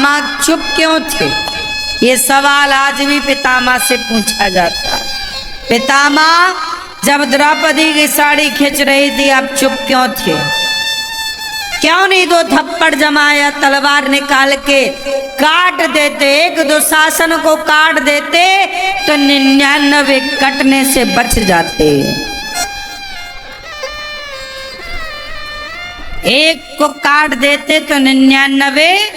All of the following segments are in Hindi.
पितामह चुप क्यों थे? ये सवाल आज भी पितामह से पूछा जाता। पितामह जब द्रौपदी की साड़ी खींच रही थी आप चुप क्यों थे? क्यों नहीं दो थप्पड़ जमाया, तलवार निकाल के काट देते? एक दुशासन को काट देते तो 99 कटने से बच जाते। एक को काट देते तो 99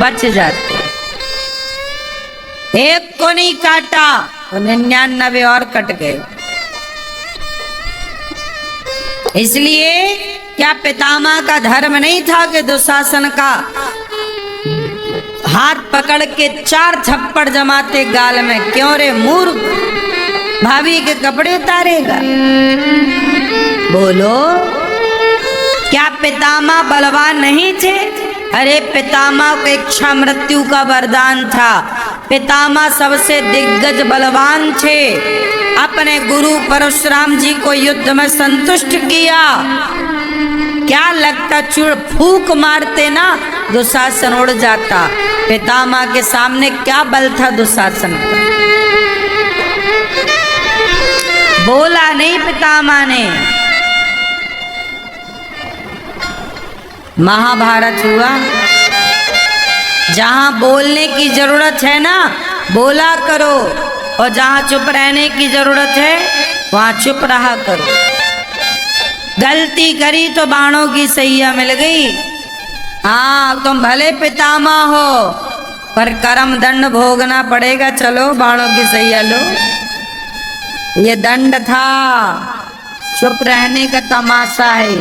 बच जाते। एक को नहीं काटा तो 99 और कट गए। इसलिए क्या पितामह का धर्म नहीं था कि दुशासन का हाथ पकड़ के 4 थप्पड़ जमाते गाल में? क्यों रे मूर्ख, भाभी के कपड़े उतारेगा? बोलो, क्या पितामह बलवान नहीं थे? अरे पितामह को इच्छा मृत्यु का वरदान था। पितामह सबसे दिग्गज बलवान थे। अपने गुरु परशुराम जी को युद्ध में संतुष्ट किया। क्या लगता चुड़ फूक मारते ना दुशासन उड़ जाता? पितामह के सामने क्या बल था दुशासन का? बोला नहीं पितामह ने। महाभारत हुआ, जहां बोलने की जरूरत है ना बोला करो, और जहां चुप रहने की जरूरत है वहां चुप रहा करो। गलती करी तो बाणों की सैया मिल गई। हाँ, तुम भले पितामह हो पर कर्म दंड भोगना पड़ेगा। चलो बाणों की सैया लो, ये दंड था। चुप रहने का तमाशा है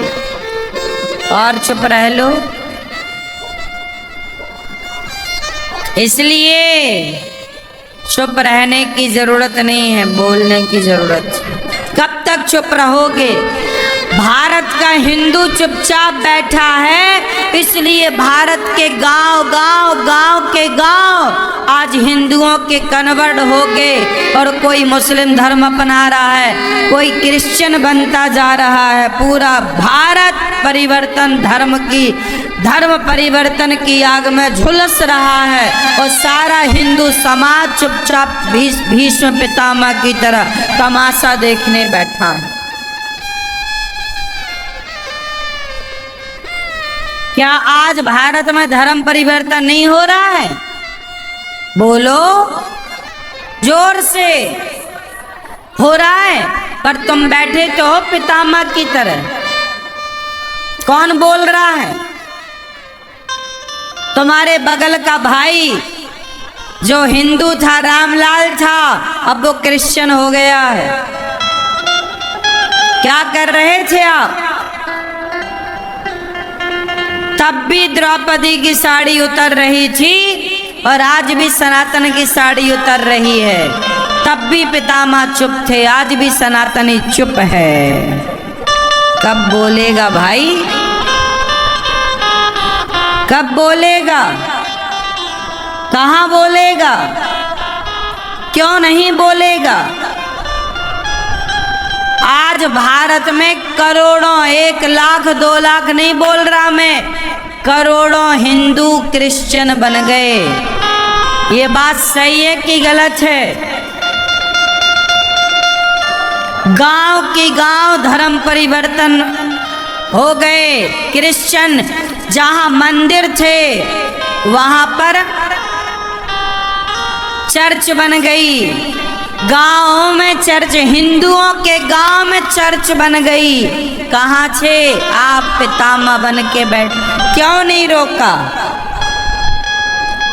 और चुप रह लो। इसलिए चुप रहने की जरूरत नहीं है, बोलने की जरूरत। कब तक चुप रहोगे? भारत का हिंदू चुपचाप बैठा है, इसलिए भारत के गांव के गांव आज हिंदुओं के कन्वर्ट हो गए और कोई मुस्लिम धर्म अपना रहा है, कोई क्रिश्चियन बनता जा रहा है। पूरा भारत धर्म परिवर्तन की आग में झुलस रहा है और सारा हिंदू समाज चुपचाप भीष्म पितामह की तरह तमाशा देखने बैठा है। क्या आज भारत में धर्म परिवर्तन नहीं हो रहा है? बोलो जोर से। हो रहा है, पर तुम बैठे तो हो पितामह की तरह। कौन बोल रहा है? तुम्हारे बगल का भाई जो हिंदू था, रामलाल था, अब वो क्रिश्चियन हो गया है। क्या कर रहे थे आप? तब भी द्रौपदी की साड़ी उतर रही थी और आज भी सनातन की साड़ी उतर रही है। तब भी पितामह चुप थे, आज भी सनातनी चुप है। कब बोलेगा भाई? कब बोलेगा? कहाँ बोलेगा? क्यों नहीं बोलेगा? आज भारत में करोड़ों, 1 लाख 2 लाख नहीं बोल रहा मैं, करोड़ों हिंदू क्रिश्चियन बन गए। ये बात सही है कि गलत है? गांव की गांव धर्म परिवर्तन हो गए। क्रिश्चियन जहां मंदिर थे वहां पर चर्च बन गई। गांवों में चर्च, हिंदुओं के गांव में चर्च बन गई। कहाँ थे आप पितामह बन के बैठ? क्यों नहीं रोका?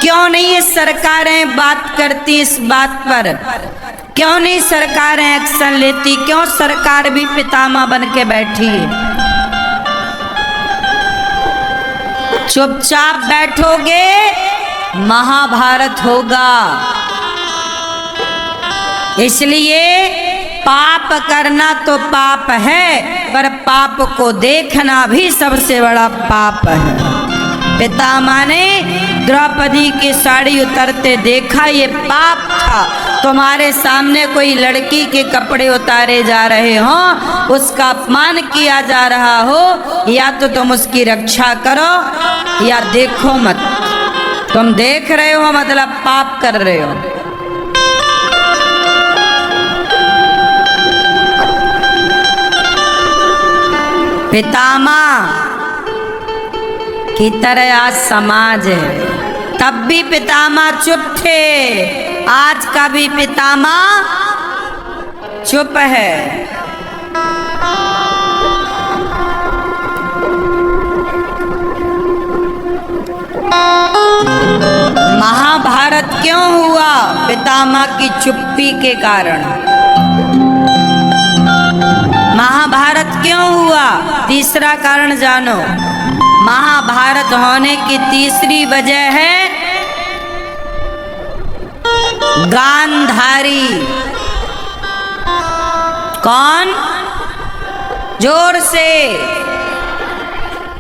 क्यों नहीं ये सरकारें बात करती इस बात पर? क्यों नहीं सरकारें एक्शन लेती? क्यों सरकार भी पितामह बन के बैठी? चुपचाप बैठोगे महाभारत होगा। इसलिए पाप करना तो पाप है, पर पाप को देखना भी सबसे बड़ा पाप है। पितामह ने द्रौपदी की साड़ी उतरते देखा, ये पाप था। तुम्हारे सामने कोई लड़की के कपड़े उतारे जा रहे हो, उसका अपमान किया जा रहा हो, या तो तुम उसकी रक्षा करो या देखो मत। तुम देख रहे हो मतलब पाप कर रहे हो। पितामह की तरह आज समाज है, तब भी पितामह चुप थे, आज का भी पितामह चुप है। महाभारत क्यों हुआ? पितामह की चुप्पी के कारण। महाभारत क्यों हुआ? तीसरा कारण जानो। महाभारत होने की तीसरी वजह है गांधारी। कौन? जोर से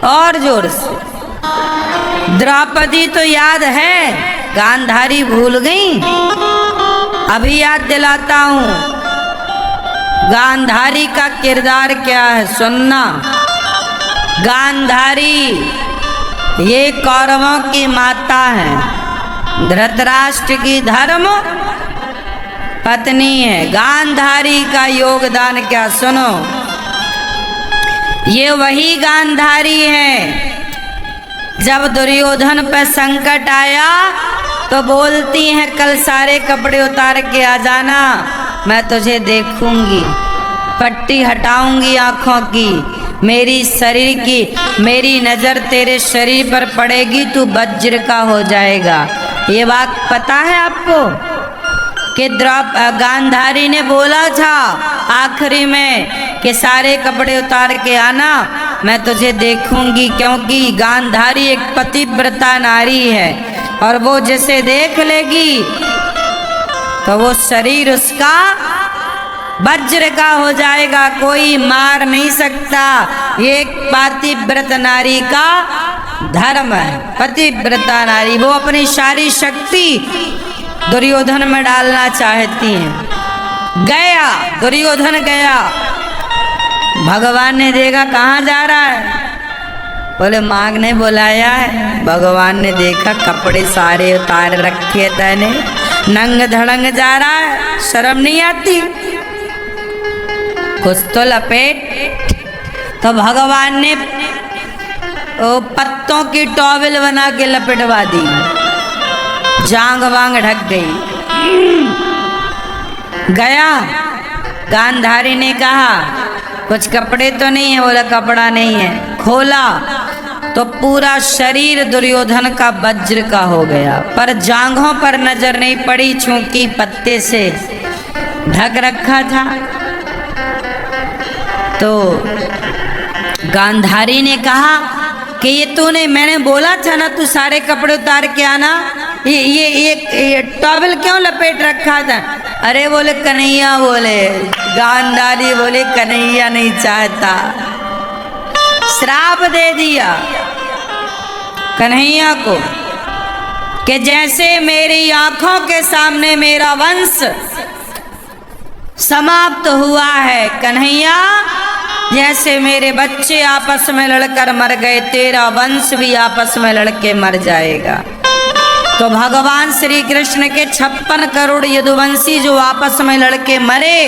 और जोर से। द्रौपदी तो याद है, गांधारी भूल गई? अभी याद दिलाता हूं गांधारी का किरदार क्या है, सुनना। गांधारी ये कौरवों की माता है, धृतराष्ट्र की धर्म पत्नी है। गांधारी का योगदान क्या, सुनो। ये वही गांधारी है जब दुर्योधन पर संकट आया तो बोलती हैं कल सारे कपड़े उतार के आ जाना, मैं तुझे देखूंगी, पट्टी हटाऊंगी आंखों की, मेरी शरीर की, मेरी नजर तेरे शरीर पर पड़ेगी, तू वज्र का हो जाएगा। ये बात पता है आपको कि गांधारी ने बोला था आखिरी में कि सारे कपड़े उतार के आना, मैं तुझे देखूंगी, क्योंकि गांधारी एक पतिव्रता नारी है और वो जिसे देख लेगी तो वो शरीर उसका वज्र का हो जाएगा, कोई मार नहीं सकता। ये एक पतिव्रत नारी का धर्म है। पतिव्रता नारी वो अपनी सारी शक्ति दुर्योधन में डालना चाहती हैं। गया दुर्योधन गया, भगवान ने देखा कहाँ जा रहा है, बोले मांग ने बुलाया है। भगवान ने देखा कपड़े सारे उतार रखे तैने, नंग धड़ंग जा रहा है, शर्म नहीं आती, कुछ तो लपेट। तो भगवान ने पत्तों की टॉवेल बना के लपेटवा दी, जांग वांग ढक गई। गया, गांधारी ने कहा कुछ कपड़े तो नहीं है, बोला कपड़ा नहीं है। खोला तो पूरा शरीर दुर्योधन का वज्र का हो गया, पर जांघों पर नजर नहीं पड़ी चूंकि पत्ते से ढक रखा था। तो गांधारी ने कहा कि ये तूने, मैंने बोला था ना तू सारे कपड़े उतार के आना, ये टॉवेल क्यों लपेट रखा था? अरे बोले कन्हैया, बोले गांधारी बोले कन्हैया नहीं चाहता, श्राप दे दिया कन्हैया को कि जैसे मेरी आंखों के सामने मेरा वंश समाप्त हुआ है कन्हैया, जैसे मेरे बच्चे आपस में लड़कर मर गए, तेरा वंश भी आपस में लड़के मर जाएगा। तो भगवान श्री कृष्ण के 56 करोड़ यदुवंशी जो आपस में लड़के मरे,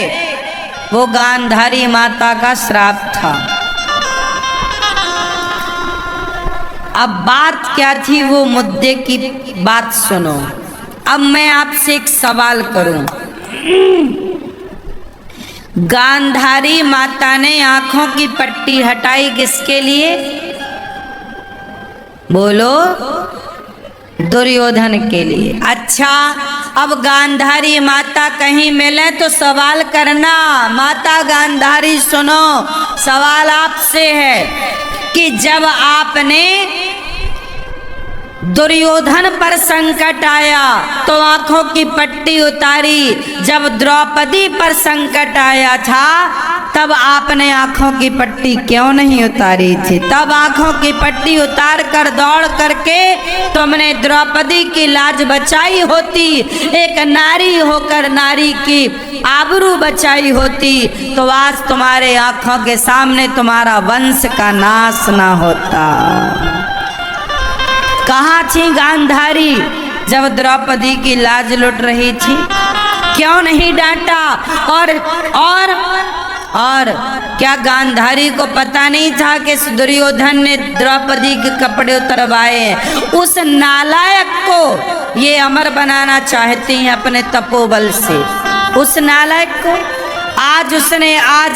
वो गांधारी माता का श्राप था। अब बात क्या थी, वो मुद्दे की बात सुनो। अब मैं आपसे एक सवाल करूं, गांधारी माता ने आंखों की पट्टी हटाई किसके लिए? बोलो, दुर्योधन के लिए। अच्छा, अब गांधारी माता कहीं मिले तो सवाल करना। माता गांधारी सुनो, सवाल आपसे है कि जब आपने दुर्योधन पर संकट आया तो आंखों की पट्टी उतारी, जब द्रौपदी पर संकट आया था तब आपने आंखों की पट्टी क्यों नहीं उतारी थी? तब आंखों की पट्टी उतार कर दौड़ करके तुमने द्रौपदी की लाज बचाई होती, एक नारी होकर नारी की आबरू बचाई होती, तो आज तुम्हारे आंखों के सामने तुम्हारा वंश का नाश ना होता। कहाँ थी गांधारी जब द्रौपदी की लाज लुट रही थी? क्यों नहीं डांटा? और क्या गांधारी को पता नहीं था कि दुर्योधन ने द्रौपदी के कपड़े उतरवाए? उस नालायक को ये अमर बनाना चाहती हैं अपने तपोबल से। उस नालायक को आज उसने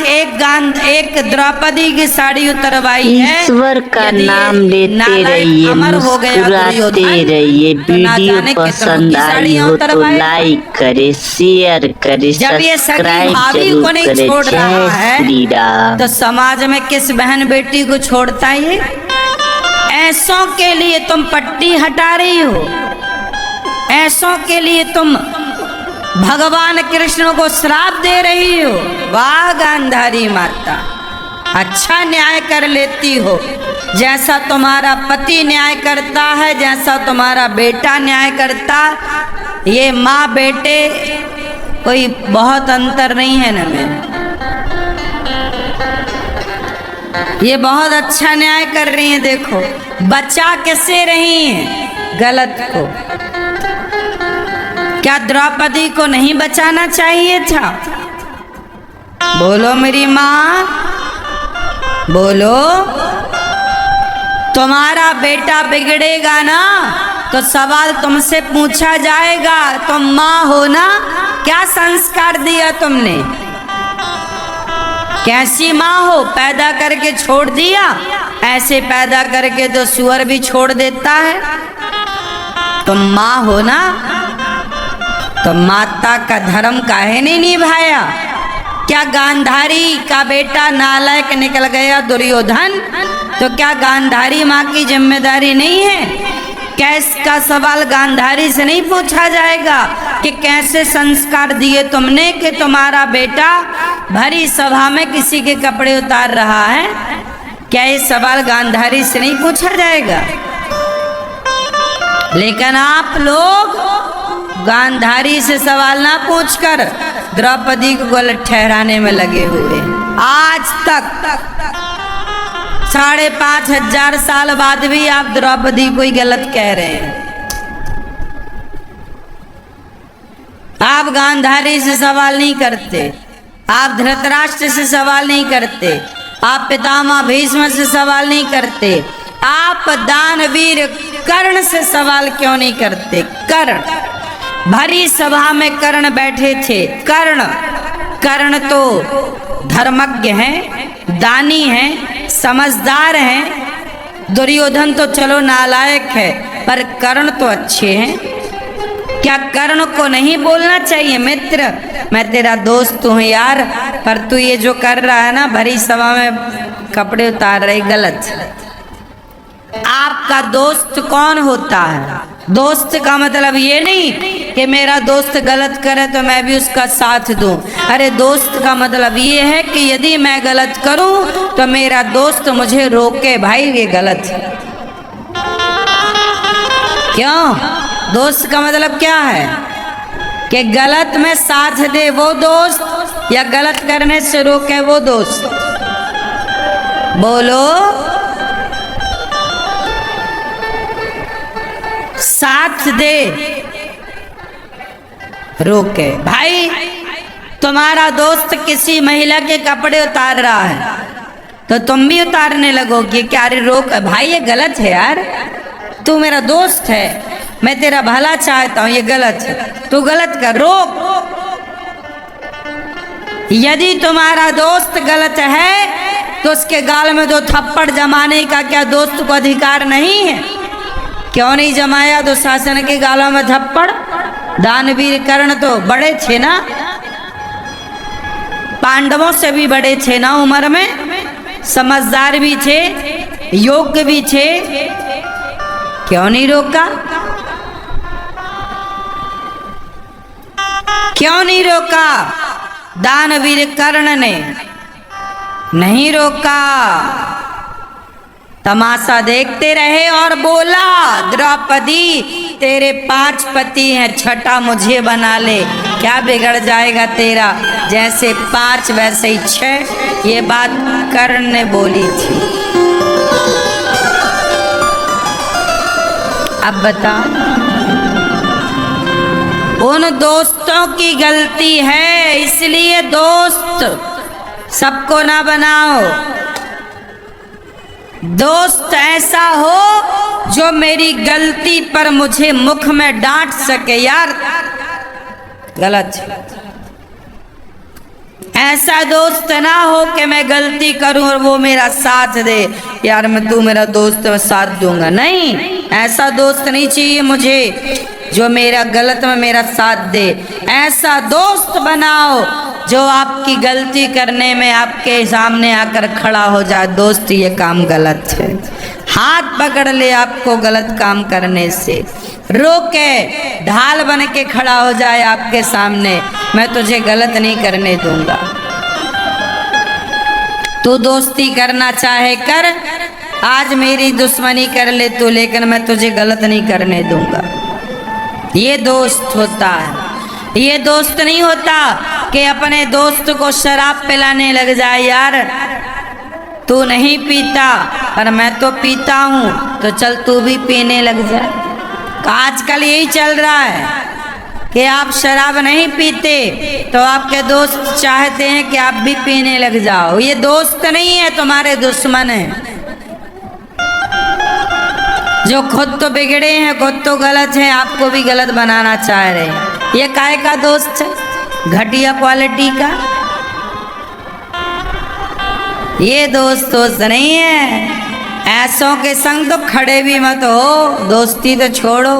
एक द्रौपदी की साड़ी उतरवाई है। ईश्वर का नाम लेते रहिए, मुस्कुराते रहिए। वीडियो पसंद आई हो तो लाइक करे, शेयर करे, सब्सक्राइब जरूर करे। जय श्री राम। तो समाज में किस बहन बेटी को छोड़ता है? ऐसों के लिए तुम पट्टी हटा रही हो, ऐसों के लिए तुम भगवान कृष्ण को श्राप दे रही हो। वाह गांधारी माता, अच्छा न्याय कर लेती हो। जैसा तुम्हारा पति न्याय करता है, जैसा तुम्हारा बेटा न्याय करता, ये माँ बेटे कोई बहुत अंतर नहीं है न में। ये बहुत अच्छा न्याय कर रही हैं। देखो बचा कैसे रही हैं गलत को। क्या द्रौपदी को नहीं बचाना चाहिए था? बोलो मेरी माँ, बोलो। तुम्हारा बेटा बिगड़ेगा ना तो सवाल तुमसे पूछा जाएगा। तुम माँ हो ना, क्या संस्कार दिया तुमने? कैसी माँ हो? पैदा करके छोड़ दिया? ऐसे पैदा करके तो सुअर भी छोड़ देता है। तुम माँ हो ना, तो माता का धर्म काहे नहीं निभाया? क्या गांधारी का बेटा नालायक निकल गया दुर्योधन, तो क्या गांधारी माँ की जिम्मेदारी नहीं है? क्या इसका सवाल गांधारी से नहीं पूछा जाएगा कि कैसे संस्कार दिए तुमने कि तुम्हारा बेटा भरी सभा में किसी के कपड़े उतार रहा है? क्या ये सवाल गांधारी से नहीं पूछा जाएगा? लेकिन आप लोग गांधारी से सवाल ना पूछकर द्रौपदी को गलत ठहराने में लगे हुए। आज तक 5,500 साल बाद भी आप द्रौपदी को ही गलत कह रहे हैं। आप गांधारी से सवाल नहीं करते, आप धृतराष्ट्र से सवाल नहीं करते, आप पितामह भीष्म से सवाल नहीं करते, आप दानवीर कर्ण से सवाल क्यों नहीं करते? कर्ण, भरी सभा में कर्ण बैठे थे। कर्ण तो धर्मज्ञ हैं, दानी हैं, समझदार हैं। दुर्योधन तो चलो नालायक है, पर कर्ण तो अच्छे हैं। क्या कर्ण को नहीं बोलना चाहिए? मित्र, मैं तेरा दोस्त हूँ यार, पर तू ये जो कर रहा है ना, भरी सभा में कपड़े उतार रहे, गलत। आपका दोस्त कौन होता है? दोस्त का मतलब ये नहीं कि मेरा दोस्त गलत करे तो मैं भी उसका साथ दूं। अरे दोस्त का मतलब ये है कि यदि मैं गलत करूं तो मेरा दोस्त मुझे रोके, भाई ये गलत है। क्यों? दोस्त का मतलब क्या है? कि गलत में साथ दे वो दोस्त, या गलत करने से रोके वो दोस्त? बोलो। साथ दे, रोके। भाई तुम्हारा दोस्त किसी महिला के कपड़े उतार रहा है तो तुम भी उतारने लगोगे क्या? अरे रोक भाई, ये गलत है यार, तू मेरा दोस्त है, मैं तेरा भला चाहता हूं, ये गलत है, तू गलत कर, रोक। यदि तुम्हारा दोस्त गलत है तो उसके गाल में 2 थप्पड़ जमाने का क्या दोस्त को अधिकार नहीं है? क्यों नहीं जमाया दुशासन के गालों में थप्पड़? दानवीर कर्ण तो बड़े थे ना, पांडवों से भी बड़े थे ना उम्र में, समझदार भी थे, योग्य भी थे, क्यों नहीं रोका? क्यों नहीं रोका दानवीर कर्ण ने? नहीं रोका, तमाशा देखते रहे और बोला, द्रौपदी तेरे 5 पति हैं, छठा मुझे बना ले, क्या बिगड़ जाएगा तेरा, जैसे 5 वैसे ही 6। ये बात कर्ण ने बोली थी। अब बता, उन दोस्तों की गलती है, इसलिए दोस्त सबको ना बनाओ। दोस्त ऐसा हो जो मेरी गलती पर मुझे मुख में डांट सके। यार गलत, ऐसा दोस्त ना हो कि मैं गलती करूं और वो मेरा साथ दे, यार मैं तू मेरा दोस्त मैं साथ दूंगा, नहीं, ऐसा दोस्त नहीं चाहिए मुझे जो मेरा गलत में मेरा साथ दे। ऐसा दोस्त बनाओ जो आपकी गलती करने में आपके सामने आकर खड़ा हो जाए, दोस्त ये काम गलत है, हाथ पकड़ ले आपको गलत काम करने से, रोके, ढाल बन के खड़ा हो जाए आपके सामने, मैं तुझे गलत नहीं करने दूंगा। तू दोस्ती करना चाहे कर, आज मेरी दुश्मनी कर ले तू, लेकिन मैं तुझे गलत नहीं करने दूंगा। ये दोस्त होता है। ये दोस्त नहीं होता कि अपने दोस्त को शराब पिलाने लग जाए, यार तू नहीं पीता पर मैं तो पीता हूँ, तो चल तू भी पीने लग जा। आजकल यही चल रहा है कि आप शराब नहीं पीते तो आपके दोस्त चाहते हैं कि आप भी पीने लग जाओ। ये दोस्त नहीं है, तुम्हारे दुश्मन है, जो खुद तो बिगड़े हैं, खुद तो गलत है, आपको भी गलत बनाना चाह रहे हैं। ये काय का दोस्त है, घटिया क्वालिटी का। ये दोस्त नहीं है, ऐसों के संग तो खड़े भी मत हो, दोस्ती तो छोड़ो।